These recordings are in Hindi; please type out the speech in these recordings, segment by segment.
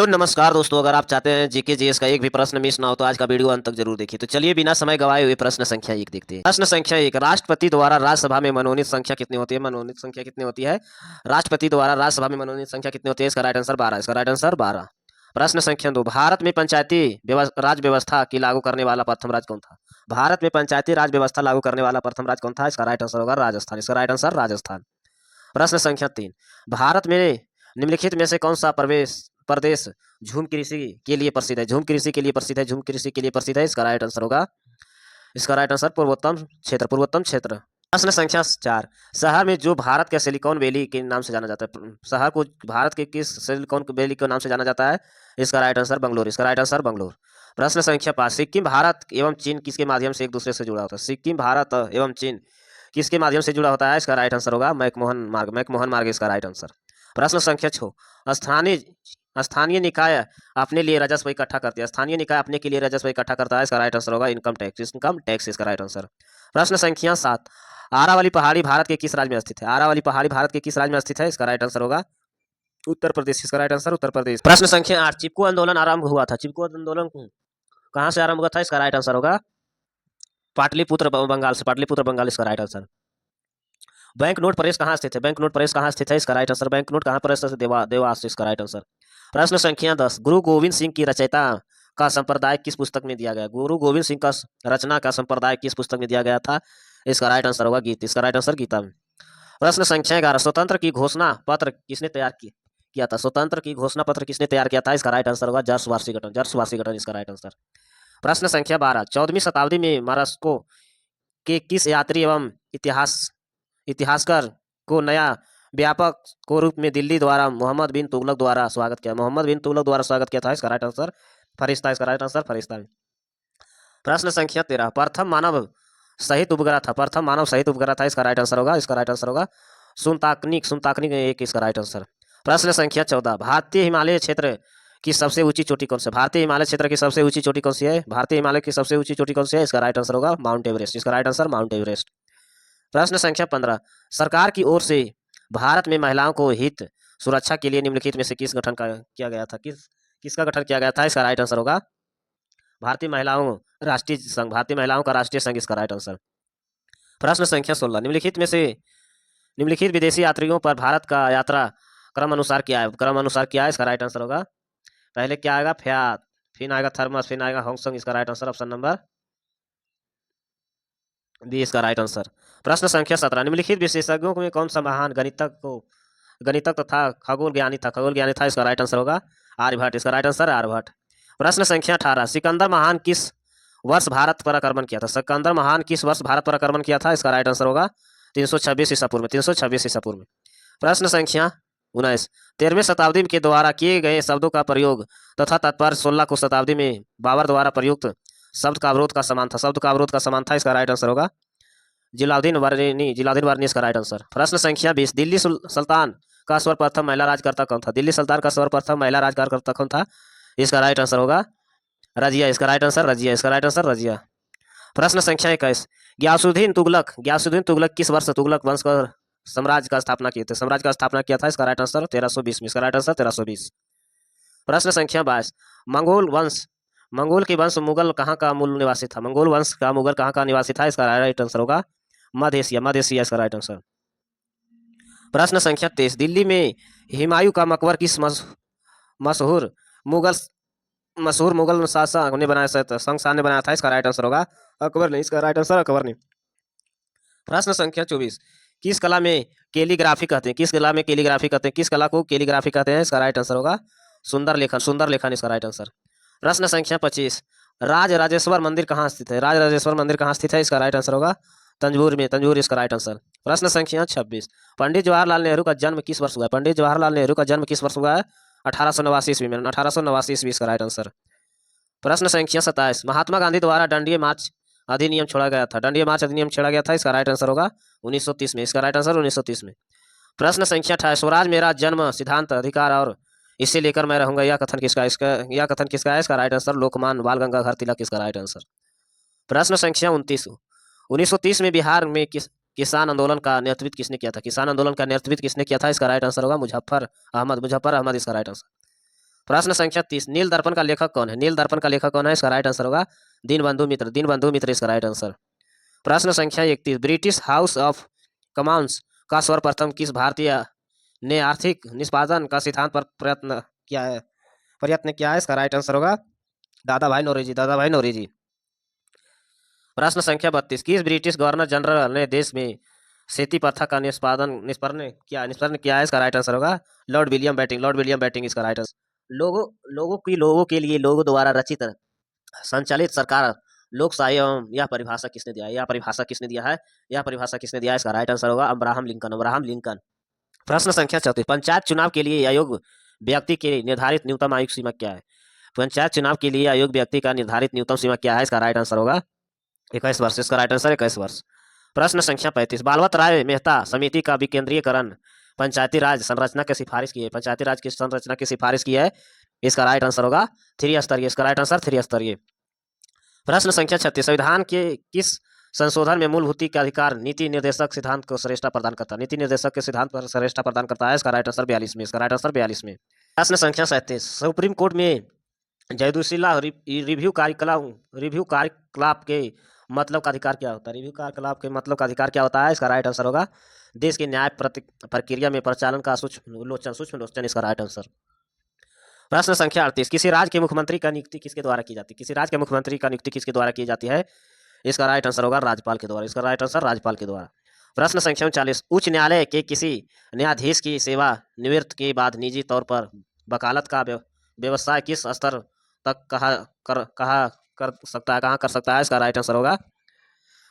हेलो नमस्कार दोस्तों, अगर आप चाहते हैं जीके जीएस का एक भी प्रश्न मिस ना हो तो आज का वीडियो अंत तक जरूर देखिए। तो चलिए बिना समय गवाए हुए प्रश्न संख्या एक देखते हैं। प्रश्न संख्या एक, राष्ट्रपति द्वारा राज्यसभा में मनोनीत संख्या कितनी होती है? मनोनीत संख्या कितनी होती है? राष्ट्रपति द्वारा राज्यसभा में मनोनीत संख्या कितनी होती है? इसका राइट आंसर 12। इसका राइट आंसर 12। प्रश्न संख्या दो, भारत में पंचायती राज व्यवस्था की लागू करने वाला प्रथम राज्य कौन था? भारत में पंचायती राज व्यवस्था लागू करने वाला प्रथम राज्य कौन था? इसका राइट आंसर होगा राजस्थान। इसका राइट आंसर राजस्थान। प्रश्न संख्या तीन, भारत में निम्नलिखित में से कौन सा प्रदेश झूम कृषि के लिए प्रसिद्ध है? झूम कृषि के लिए प्रसिद्ध है। झूम कृषि के लिए प्रसिद्ध है। इसका राइट आंसर होगा, इसका राइट आंसर पूर्वोत्तम क्षेत्र। पूर्वोत्तम क्षेत्र। प्रश्न संख्या चार, शहर में जो भारत के सिलिकॉन वैली के नाम से जाना जाता है, शहर को भारत के किस सिलिकॉन वैली के नाम से जाना जाता है? इसका राइट आंसर बंगलोर। इसका राइट आंसर बंगलोर। प्रश्न संख्या पाँच, सिक्किम भारत एवं चीन किसके माध्यम से एक दूसरे से जुड़ा होता है? सिक्किम भारत एवं चीन किसके माध्यम से जुड़ा होता है? इसका राइट आंसर होगा मैकमोहन मार्ग। मैकमोहन मार्ग इसका राइट आंसर। प्रश्न संख्या छः, स्थानीय स्थानीय निकाय अपने लिए राजस्व इकट्ठा करती है। स्थानीय निकाय अपने के लिए राजस्व इकट्ठा करता है। इसका राइट आंसर होगा इनकम टैक्स। इनकम टैक्स इसका राइट आंसर। प्रश्न संख्या सात, आरावली पहाड़ी भारत के किस राज्य में स्थित है? आरावली पहाड़ी भारत के किस राज्य में स्थित है? इसका राइट आंसर होगा उत्तर प्रदेश। इसका राइट आंसर उत्तर प्रदेश। प्रश्न संख्या आठ, चिपको आंदोलन आरंभ हुआ था। चिपको आंदोलन कहाँ से आरंभ हुआ था? इसका राइट आंसर होगा पाटलिपुत्र बंगाल से। पाटलिपुत्र बंगाल इसका right answer. Bank note press कहाँ स्थित है? बैंक नोट प्रेस कहाँ स्थित है? इसका राइट आंसर बैंक नोट कहाँ पर स्थित है? देवास। इसका राइट आंसर। प्रश्न संख्या 10, गुरु गोविंद सिंह की रचयिता का संप्रदाय किस पुस्तक में दिया गया? गुरु गोविंद सिंह का रचना का संप्रदाय किस पुस्तक में दिया गया था? इसका राइट आंसर होगा गीत। इसका राइट आंसर गीता में। प्रश्न संख्या 11, स्वतंत्र की घोषणा पत्र किसने तैयार किया था? स्वतंत्र की घोषणा पत्र किसने तैयार किया था? इसका राइट आंसर होगा जर्स वाशिंगटन। जर्स वाशिंगटन इसका राइट आंसर। प्रश्न संख्या 12, 14वीं शताब्दी में महाराष्ट्र के किस यात्री एवं इतिहासकार को नया व्यापक को रूप में दिल्ली द्वारा मोहम्मद बिन तुगलक द्वारा स्वागत किया? मोहम्मद बिन तुगलक द्वारा स्वागत किया था। इसका राइट आंसर फरिश्ता। इसका राइट आंसर फरिश्ता। प्रश्न संख्या 13, प्रथम मानव सहित उपग्रह था। प्रथम मानव सहित उपग्रह था। इसका राइट आंसर होगा, इसका राइट आंसर होगा सुनताकनिक। सुनताकनिक एक इसका राइट आंसर। प्रश्न संख्या 14, भारतीय हिमालय क्षेत्र की सबसे ऊंची चोटी कौन सी है? भारतीय हिमालय क्षेत्र की सबसे ऊंची चोटी कौन सी है? भारतीय हिमालय की सबसे ऊंची चोटी कौन सी है? इसका राइट आंसर होगा माउंट एवरेस्ट। इसका राइट आंसर माउंट एवरेस्ट। प्रश्न संख्या 15, सरकार की ओर से भारत में महिलाओं को हित सुरक्षा के लिए निम्नलिखित में से किस गठन का किया गया था? किसका गठन किया गया था? इसका राइट आंसर होगा भारतीय महिलाओं राष्ट्रीय संघ। भारतीय महिलाओं का राष्ट्रीय संघ इसका राइट आंसर। प्रश्न संख्या 16, निम्नलिखित विदेशी यात्रियों पर भारत का यात्रा क्रम अनुसार क्या है? क्रम अनुसार क्या है? इसका राइट आंसर होगा, पहले क्या आएगा? फ्यात, फिर आएगा थर्मस, फिर आएगा हांगकांग। इसका right answer option number B इसका राइट आंसर। प्रश्न संख्या 17, निम्नलिखित विशेषज्ञों में कौन सा महान गणितज्ञ तथा खगोल ज्ञानी था? खगोल ज्ञानी था। इसका राइट आंसर होगा आर्यभट्ट। इसका राइट आंसर आर्यभट्ट। प्रश्न संख्या 18, सिकंदर महान किस वर्ष भारत पर आक्रमण किया था? सिकंदर महान किस वर्ष भारत पर आक्रमण किया था? इसका राइट आंसर होगा 326 ईसा पूर्व में। 326 ईसा पूर्व में। प्रश्न संख्या 19, 13वीं शताब्दी के द्वारा किए गए शब्दों का प्रयोग तथा तात्पर्य 16 को शताब्दी में बाबर द्वारा प्रयुक्त शब्द का अवरोध का समान था। शब्द का अवरोध का समान था। इसका राइट आंसर होगा जिलाउद्दीन वर्नी। जिलाउद्दीन वर्नी इसका राइट आंसर। प्रश्न संख्या 20, दिल्ली सुल्तान का सर्वप्रथम महिला राजकर्ता कौन था? दिल्ली सुल्तान का सर्वप्रथम महिला राजकर्ता कौन था? इसका राइट आंसर होगा रजिया। इसका राइट आंसर रजिया। इसका राइट आंसर रजिया। प्रश्न संख्या 21, गयासुद्दीन तुगलक किस वर्ष तुगलक वंश का साम्राज्य का स्थापना किए थे? साम्राज्य का स्थापना किया था। इसका राइट आंसर 1320 में। इसका राइट आंसर 1320। प्रश्न संख्या 22, मंगोल के वंश मुगल कहाँ का मूल निवासी था? मंगोल वंश का मुगल कहाँ का निवासी था? इसका राइट आंसर होगा मध्य एशिया। मध्य एशिया इसका राइट आंसर। प्रश्न संख्या 23, दिल्ली में हुमायूं का मकबर किस मशहूर मुगल शासक ने बनाया था? शंगशाह ने बनाया था। इसका राइट आंसर होगा अकबर ने। इसका राइट आंसर अकबर ने। प्रश्न संख्या 24, किस कला में कैलीग्राफी कहते हैं? किस कला में कैलीग्राफी कहते हैं? किस कला को कैलीग्राफी कहते हैं? इसका राइट आंसर होगा सुंदर लेखन। सुंदर लेखन इसका राइट आंसर। प्रश्न संख्या 25, राजराजेश्वर मंदिर कहाँ स्थित है? राजराजेश्वर मंदिर कहाँ स्थित है? इसका राइट आंसर होगा तंजौर में। तंजौर इसका राइट आंसर। प्रश्न संख्या 26, पंडित जवाहरलाल नेहरू का जन्म किस वर्ष हुआ है? पंडित जवाहरलाल नेहरू का जन्म किस वर्ष हुआ है? 1889 ईस्वी में। 1889 ईस्वी इसका राइट आंसर। प्रश्न संख्या 27, महात्मा गांधी द्वारा दंडीय मार्च अधिनियम छोड़ा गया था। दंडीय मार्च अधिनियम छोड़ा गया था। इसका राइट आंसर होगा 1930 में। इसका राइट आंसर 1930 में। प्रश्न संख्या 28, स्वराज मेरा जन्म सिद्धांत अधिकार और इसे लेकर मैं रहूंगा, यह कथन किसका है? इसका राइट आंसर लोकमान्य बाल गंगाधर तिलक। इसका राइट आंसर। प्रश्न संख्या 29, 1930 में बिहार में किसान आंदोलन का नेतृत्व किसने किया था? किसान आंदोलन का नेतृत्व किसने किया था? इसका राइट आंसर होगा मुजफ्फर अहमद। इसका राइट आंसर। प्रश्न संख्या 30, नील दर्पण का लेखक कौन है? नील दर्पण का लेखक कौन है? इसका राइट आंसर होगा दीनबंधु मित्र। दीनबंधु मित्र इसका राइट आंसर। प्रश्न संख्या 31, ब्रिटिश हाउस ऑफ कॉमन्स का सर्वप्रथम किस भारतीय ने आर्थिक निष्पादन का सिद्धांत पर प्रयत्न किया है? इसका राइट आंसर होगा दादा भाई नौरोजी। दादा भाई नौरोजी। प्रश्न संख्या 32, किस ब्रिटिश गवर्नर जनरल ने देश में सेती प्रथा का निष्पादन किया है? इसका राइट आंसर होगा Lord William Bentinck. Lord William Bentinck इसका राइट आंसर। लोगों के लिए लोगों द्वारा रचित संचालित सरकार लोकशाही एवं यह परिभाषा किसने दिया है? यह परिभाषा किसने दिया है? यह परिभाषा किसने दिया है? इसका राइट आंसर होगा अब्राहम लिंकन। Abraham Lincoln. प्रश्न संख्या 34, पंचायत चुनाव के लिए आयोग व्यक्ति के निर्धारित न्यूनतम आयु सीमा क्या है? पंचायत चुनाव के लिए आयोग व्यक्ति का निर्धारित न्यूनतम सीमा क्या है? इसका राइट आंसर होगा 21 वर्ष। इसका राइट आंसर 21 वर्ष। प्रश्न संख्या 35, बालवत राय मेहता समिति का विकेंद्रीयकरण पंचायती राज संरचना की सिफारिश की है? पंचायती राज की संरचना की सिफारिश की है? इसका राइट आंसर होगा त्रिस्तरीय। इसका राइट आंसर त्रिस्तरीय। प्रश्न संख्या 36, संविधान के किस संशोधन में मूलभूत के अधिकार नीति निर्देशक सिद्धांत को श्रेष्ठता प्रदान करता है? नीति निर्देशक के सिद्धांत पर श्रेष्ठता प्रदान करता है? इसका राइट आंसर 42 में। इसका राइट आंसर 42 में। प्रश्न संख्या 37, सुप्रीम कोर्ट में जयदुशीला रिव्यू कार्यकलाप के मतलब का अधिकार क्या होता है? रिव्यू कार्यकलाप के मतलब का अधिकार क्या होता है? इसका राइट आंसर होगा देश की न्याय प्रक्रिया में प्रचालन का सूक्ष्म लोचन। इसका राइट आंसर। प्रश्न संख्या 38, किसी राज्य के मुख्यमंत्री का नियुक्ति किसके द्वारा की जाती है? किसी राज्य के मुख्यमंत्री का नियुक्ति किसके द्वारा की जाती है? इसका राइट आंसर होगा राज्यपाल के द्वारा। इसका राइट आंसर राज्यपाल के द्वारा। प्रश्न संख्या 39, उच्च न्यायालय के किसी न्यायाधीश की सेवा निवृत्त के बाद निजी तौर पर वकालत का व्यवसाय किस स्तर तक कर सकता है? इसका राइट आंसर होगा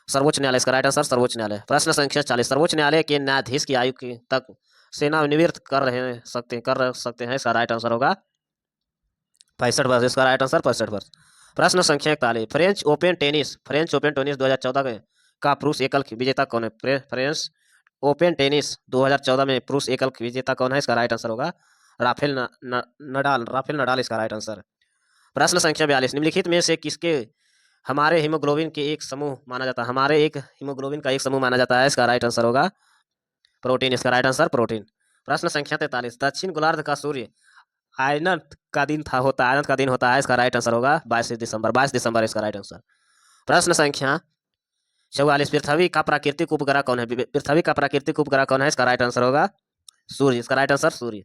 सर्वोच्च न्यायालय। इसका राइट आंसर सर्वोच्च न्यायालय। प्रश्न संख्या 40, सर्वोच्च न्यायालय के न्यायाधीश की आयु तक सेवानिवृत्त कर सकते हैं? इसका राइट आंसर होगा 65 वर्ष। इसका राइट आंसर 65 वर्ष। प्रश्न संख्या 41, फ्रेंच ओपन टेनिस 2014 का पुरुष एकल विजेता कौन है? फ्रेंच ओपन टेनिस 2014 में पुरुष एकल विजेता कौन है? इसका राइट आंसर होगा राफेल नडाल। इसका राइट आंसर। प्रश्न संख्या 42, निम्नलिखित में से किसके हमारे हीमोग्लोबिन के एक समूह माना जाता है? हमारे एक हीमोग्लोबिन का एक समूह माना जाता है? इसका राइट आंसर होगा प्रोटीन। इसका राइट आंसर प्रोटीन। प्रश्न संख्या 43, दक्षिण गोलार्ध का सूर्य आयनत का दिन होता है? इसका राइट आंसर होगा 22 दिसंबर। 22 दिसंबर इसका राइट आंसर। प्रश्न संख्या 44, पृथ्वी का प्राकृतिक उपग्रह कौन है? पृथ्वी का प्राकृतिक उपग्रह कौन है? इसका राइट आंसर होगा सूर्य। इसका राइट आंसर सूर्य।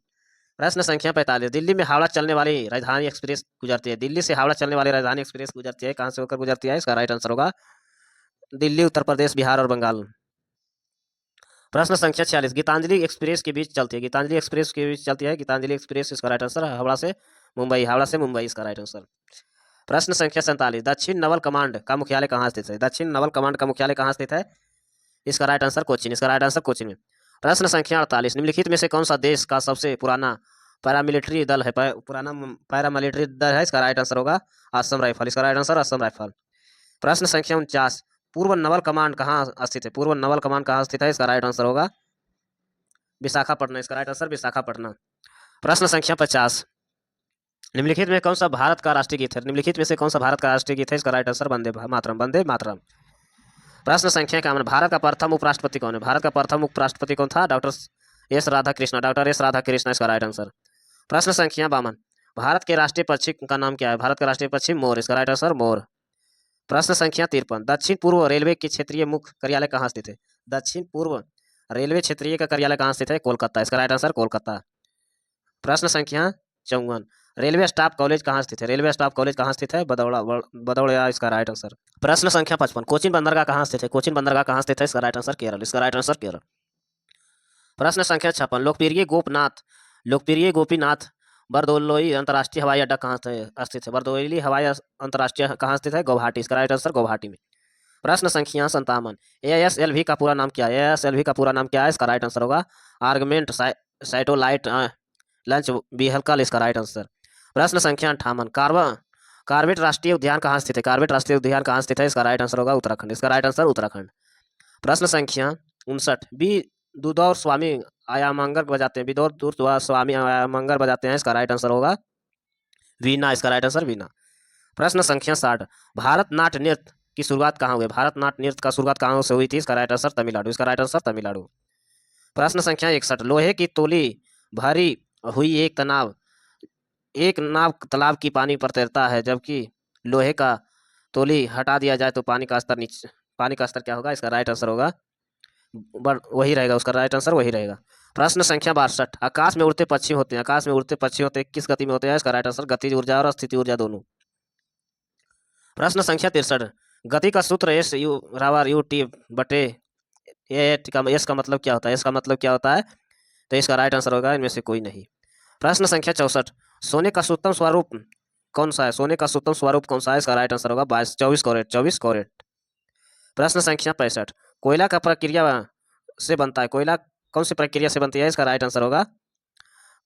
प्रश्न संख्या 45, दिल्ली में हावड़ा चलने वाली राजधानी एक्सप्रेस गुजरती है? दिल्ली से हावड़ा चलने वाली राजधानी एक्सप्रेस गुजरती है, कहां से होकर गुजरती है? इसका राइट आंसर होगा दिल्ली, उत्तर प्रदेश, बिहार और बंगाल। प्रश्न संख्या 46, गीतांजलि एक्सप्रेस के बीच चलती है? गीतांजलि एक्सप्रेस के बीच चलती है गीतांजलि एक्सप्रेस। इसका राइट आंसर हावड़ा से मुंबई। इसका राइट आंसर। प्रश्न संख्या 47, दक्षिण नवल कमांड का मुख्यालय कहाँ स्थित है? दक्षिण नवल कमांड का मुख्यालय कहाँ स्थित है? इसका राइट आंसर कोचीन। इसका राइट आंसर कोचीन में। प्रश्न संख्या 48, निम्नलिखित में से कौन सा देश का सबसे पुराना पैरामिलिट्री दल है? इसका राइट आंसर होगा असम राइफल। इसका राइट आंसर असम राइफल। प्रश्न संख्या 49, पूर्व नवल कमांड कहाँ स्थित है? पूर्व नवल कमांड कहाँ स्थित है? इसका राइट आंसर होगा विशाखापट्टनम। इसका राइट आंसर विशाखापट्टनम। प्रश्न संख्या 50, निम्नलिखित में कौन सा भारत का राष्ट्रीय गीत है? निम्नलिखित में से कौन सा भारत का राष्ट्रीय गीत है? इसका राइट आंसर वंदे मातरम। वंदे मातरम। प्रश्न संख्या 51, भारत का प्रथम उपराष्ट्रपति कौन है? भारत का प्रथम उपराष्ट्रपति कौन था? Doctor S Radhakrishna. इसका राइट आंसर। प्रश्न संख्या 52, भारत के राष्ट्रीय पक्षी का नाम क्या है? भारत का राष्ट्रीय पक्षी मोर। इसका राइट आंसर मोर। प्रश्न संख्या 53, दक्षिण पूर्व रेलवे के क्षेत्रीय मुख्य कार्यालय कहाँ स्थित है? दक्षिण पूर्व रेलवे क्षेत्रीय का कार्यालय कहाँ स्थित है? कोलकाता। इसका राइट आंसर कोलकाता। प्रश्न संख्या 54, रेलवे स्टाफ कॉलेज कहाँ स्थित है? रेलवे स्टाफ कॉलेज कहाँ स्थित है? बदौड़ा। इसका राइट आंसर। प्रश्न संख्या 55, कोचीन बंदरगाह कहाँ स्थित है? कोचीन बंदरगाह कहाँ स्थित है? इसका राइट आंसर केरल। इसका राइट आंसर केरल। प्रश्न संख्या 56, लोकप्रिय गोपीनाथ बरदोलोई अंतर्राष्ट्रीय हवाई अड्डा कहाँ स्थित है? बरदोली हवाई अंतर्राष्ट्रीय कहाँ स्थित है? गुवाहाटी। इसका राइट आंसर गुवाहाटी में। प्रश्न संख्या 57, ASLV का पूरा नाम क्या है? ASLV का पूरा नाम क्या है? इसका राइट आंसर होगा आर्गमेंट सैटेलाइट लॉन्च व्हीकल। इसका राइट आंसर। प्रश्न संख्या 58, कार्बेट राष्ट्रीय उद्यान कहाँ स्थित है? कार्बेट राष्ट्रीय उद्यान कहाँ स्थित है? इसका राइट आंसर होगा उत्तराखंड। इसका राइट आंसर उत्तराखंड। प्रश्न संख्या 59, विदुर स्वामी आयामंगर बजाते हैं। इसका राइट आंसर होगा वीणा। इसका राइट आंसर वीणा। प्रश्न संख्या 60, भारत नाट्य नृत्य की शुरुआत कहाँ हुई? भारत नाट्य नृत्य का शुरुआत कहाँ से हुई थी? इसका राइट आंसर तमिलनाडु। इसका राइट आंसर तमिलनाडु। प्रश्न संख्या 61, लोहे की तोली भरी हुई एक एक नाव तालाब की पानी पर तैरता है, जबकि लोहे का तोली हटा दिया जाए तो पानी का स्तर क्या होगा? इसका राइट आंसर होगा वही रहेगा, उसका राइट आंसर वही रहेगा। प्रश्न संख्या 62, आकाश में उड़ते पक्षी होते हैं, आकाश में उड़ते पक्षी होते हैं, किस गति में होते हैं? इसका राइट आंसर गतिज ऊर्जा और स्थिति ऊर्जा दोनों। प्रश्न संख्या 63, गति का सूत्र एस यू बराबर यू टी बटे एस का मतलब क्या होता है? इसका मतलब क्या होता है? तो इसका राइट आंसर होगा इनमें से कोई नहीं। प्रश्न संख्या 64, सोने का शुद्धतम स्वरूप कौन सा है? सोने का शुद्धतम स्वरूप कौन सा है? इसका राइट आंसर होगा 24 कैरेट, 24 कैरेट। प्रश्न संख्या 65, कोयला का प्रक्रिया से बनता है, कोयला कौन सी प्रक्रिया से बनती है? इसका राइट आंसर होगा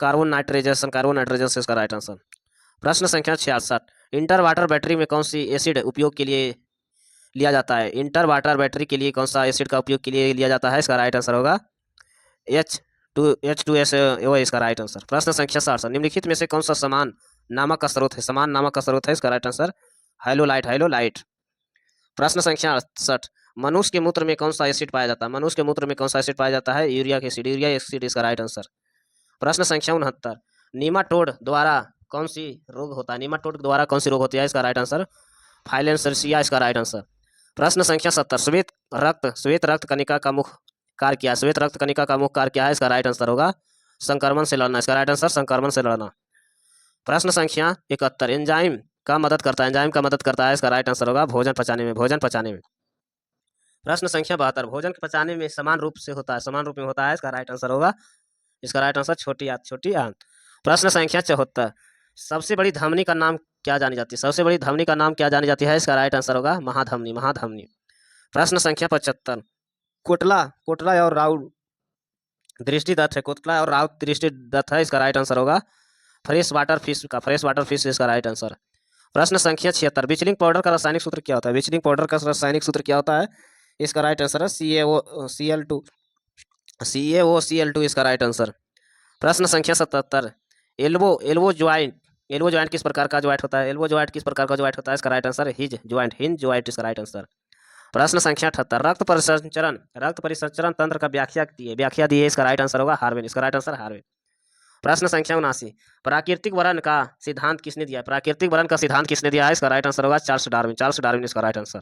कार्बन नाइट्रेशन, कार्बन नाइट्रोजन से इसका राइट आंसर। प्रश्न संख्या 66, इंटर वाटर बैटरी में कौन सी एसिड उपयोग के लिए लिया जाता है? इंटर वाटर बैटरी के लिए कौन सा एसिड का उपयोग के लिए लिया जाता है? इसका राइट आंसर होगा H2S वो इसका राइट आंसर। प्रश्न संख्या 67, निम्नलिखित में से कौन सा समान नामक का स्रोत है? समान नामक का स्रोत है, इसका राइट आंसर हाइलोलाइट, हाइलोलाइट। प्रश्न संख्या 68, मनुष्य के मूत्र में कौन सा एसिड पाया जाता है? मनुष्य के मूत्र में कौन सा एसिड पाया जाता है? यूरिया एसिड, यूरिया एसिड इसका राइट आंसर। प्रश्न संख्या 69, नीमाटोड द्वारा कौन सी रोग होता है? नीमाटोड द्वारा कौन सी रोग होती है? इसका राइट आंसर फाइलेंसर्सिया इसका राइट आंसर। प्रश्न संख्या 70, श्वेत रक्त कणिका का मुख्य कार्य क्या है? श्वेत रक्त कणिका का मुख्य कार्य क्या है? इसका राइट आंसर होगा संक्रमण से लड़ना, इसका राइट आंसर संक्रमण से लड़ना। प्रश्न संख्या 71, एंजाइम का मदद करता है, एंजाइम का मदद करता है, इसका राइट आंसर होगा भोजन पचाने में, भोजन पचाने में। प्रश्न संख्या 72, भोजन पचाने में समान रूप से होता है, समान रूप में होता है, इसका राइट आंसर होगा, इसका राइट आंसर छोटी आंत, छोटी आंत। प्रश्न संख्या 74, सबसे बड़ी धमनी का नाम क्या जानी जाती है? सबसे बड़ी धमनी का नाम क्या जानी जाती है? इसका राइट आंसर होगा महाधमनी, महाधमनी। प्रश्न संख्या 75, कोटला कोटला और राउत दृष्टिदत्त है, कोटला और राउत दृष्टिदत्त है, इसका राइट आंसर होगा फ्रेश वाटर फिश का, फ्रेश वाटर फिश इसका राइट आंसर। प्रश्न संख्या 76, ब्लीचिंग पाउडर का रासायनिक सूत्र क्या होता है? ब्लीचिंग पाउडर का रासायनिक सूत्र क्या होता है? इसका राइट आंसर है CaO Cl2 इसका राइट आंसर। प्रश्न संख्या 77, एल्बो ज्वाइंट किस प्रकार का ज्वाइंट होता है? एल्बो ज्वाइंट किस प्रकार का ज्वाइंट होता है? इसका राइट आंसर हिंज ज्वाइंट इसका राइट आंसर। प्रश्न संख्या 78, रक्त परिसंचरण तंत्र का व्याख्या दी है, इसका राइट आंसर होगा हार्वेन, इसका राइट आंसर हार्वेन। प्रश्न संख्या 79, प्राकृतिक वरण का सिद्धांत किसने दिया है? प्राकृतिक वरण का सिद्धांत किसने दिया है? इसका राइट आंसर होगा चार्ल्स डार्विन इसका राइट आंसर।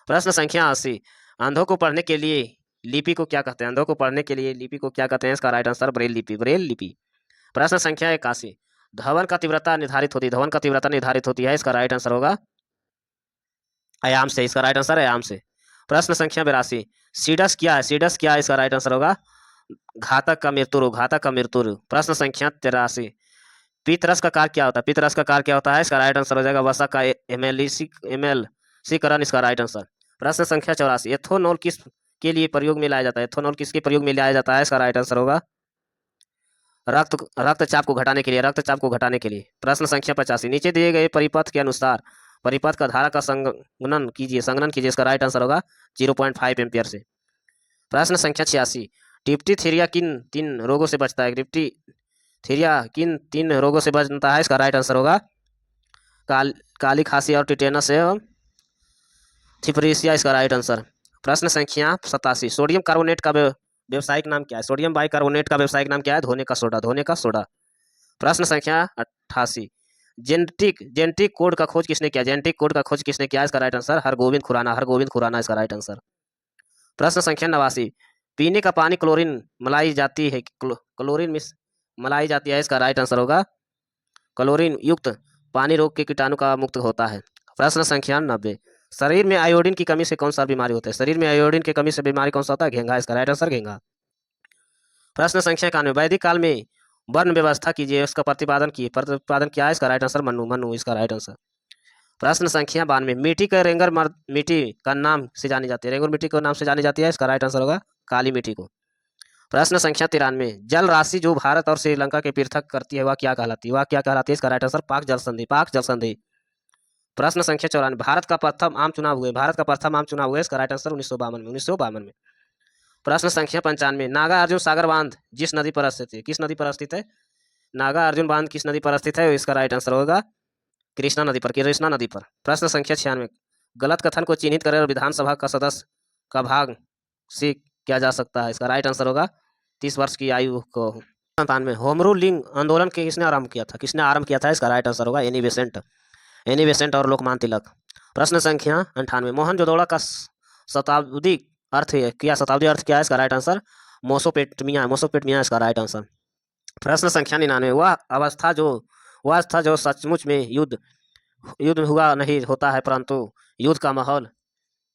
प्रश्न संख्या 80, अंधों को पढ़ने के लिए लिपि को क्या कहते हैं? अंधों को पढ़ने के लिए लिपि को क्या कहते हैं? इसका राइट आंसर ब्रेल लिपि, ब्रेल लिपि। प्रश्न संख्या 81, धवन का तीव्रता निर्धारित होती है, इसका राइट आंसर होगा आयाम से, इसका राइट आंसर आयाम से। प्रश्न संख्या 82, सीडस क्या है? इसका राइट आंसर होगा घातक का मृत्यु रोग। प्रश्न संख्या 83, पित्तरस का कार्य क्या होता है? इसका राइट आंसर हो जाएगा वसा का एमएलसीकरण, इसका राइट आंसर। प्रश्न संख्या 84, एथोनॉल किस के लिए प्रयोग में लाया जाता है? एथोनॉल किसके प्रयोग में लाया जाता है? इसका राइट आंसर होगा रक्तचाप को घटाने के लिए, प्रश्न संख्या 85, नीचे दिए गए परिपथ के अनुसार परिपथ का धारा का संगणन कीजिए, इसका राइट आंसर होगा 0.5 एम्पियर से। प्रश्न संख्या 86, डिप्टीथीरिया किन 3 रोगों से बचता है? डिप्टीथीरिया किन 3 रोगों से बचता है? इसका राइट आंसर होगा काली खांसी और टिटेनस एवं थिपरीसिया, इसका राइट आंसर। प्रश्न संख्या 87, सोडियम कार्बोनेट का व्यवसायिक नाम क्या है? सोडियम बाइकार्बोनेट का व्यवसायिक नाम क्या है? धोने का सोडा। प्रश्न संख्या 88, जेनेटिक कोड का खोज किसने किया? इसका राइट आंसर हरगोविंद खुराना इसका राइट आंसर। प्रश्न संख्या 89, पीने का पानी क्लोरीन मलाई जाती है, इसका राइट आंसर होगा क्लोरीन युक्त पानी रोग के कीटाणु का मुक्त होता है। प्रश्न संख्या 90, शरीर में आयोडीन की कमी से कौन सा बीमारी होता है? शरीर में आयोडीन की कमी से बीमारी कौन सा होता है? घेंघा, इसका राइट आंसर घेंघा। प्रश्न संख्या 91, वैदिक काल में वर्ण व्यवस्था कीजिए, उसका प्रतिपादन क्या है? इसका राइट आंसर मनु इसका राइट आंसर। प्रश्न संख्या 92, मिट्टी का नाम से जानी जाती है, रेंगुर मिट्टी के नाम से जानी जाती है, इसका राइट आंसर होगा काली मिट्टी को। प्रश्न संख्या 93, जल राशि जो भारत और श्रीलंका के पृथक करती है वह क्या कहलाती है? इसका राइट आंसर पाक जल संधि। प्रश्न संख्या 94, भारत का प्रथम आम चुनाव हुए, इसका राइट आंसर 1952 में। प्रश्न संख्या 95, नागा अर्जुन सागर बांध किस नदी पर स्थित है? नागा अर्जुन बांध किस नदी पर स्थित है? इसका राइट आंसर होगा कृष्णा नदी पर। प्रश्न संख्या 96, गलत कथन को चिन्हित करें और विधानसभा का सदस्य का भाग से किया जा सकता है, इसका राइट आंसर होगा 30 वर्ष की आयु को 97 होम रूलिंग आंदोलन के किसने आरंभ किया था? किसने आरंभ किया था? इसका राइट आंसर होगा एनी बेसेंट। एनी बेसेंट और लोकमान तिलक। प्रश्न संख्या 98 मोहनजोदड़ो का शताब्दी अर्थ क्या? शताब्दी अर्थ क्या है? इसका राइट आंसर मोसोपोटामिया। मोसोपोटामिया इसका राइट आंसर। प्रश्न संख्या 99 वह अवस्था जो सचमुच में युद्ध युद्ध हुआ नहीं होता है, परंतु युद्ध का माहौल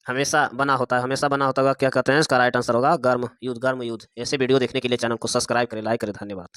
हमेशा बना होता है। हमेशा बना होता होगा, क्या कहते हैं? इसका राइट आंसर होगा गर्म युद्ध। गर्म युद्ध। ऐसे वीडियो देखने के लिए चैनल को सब्सक्राइब करें, लाइक करें। धन्यवाद।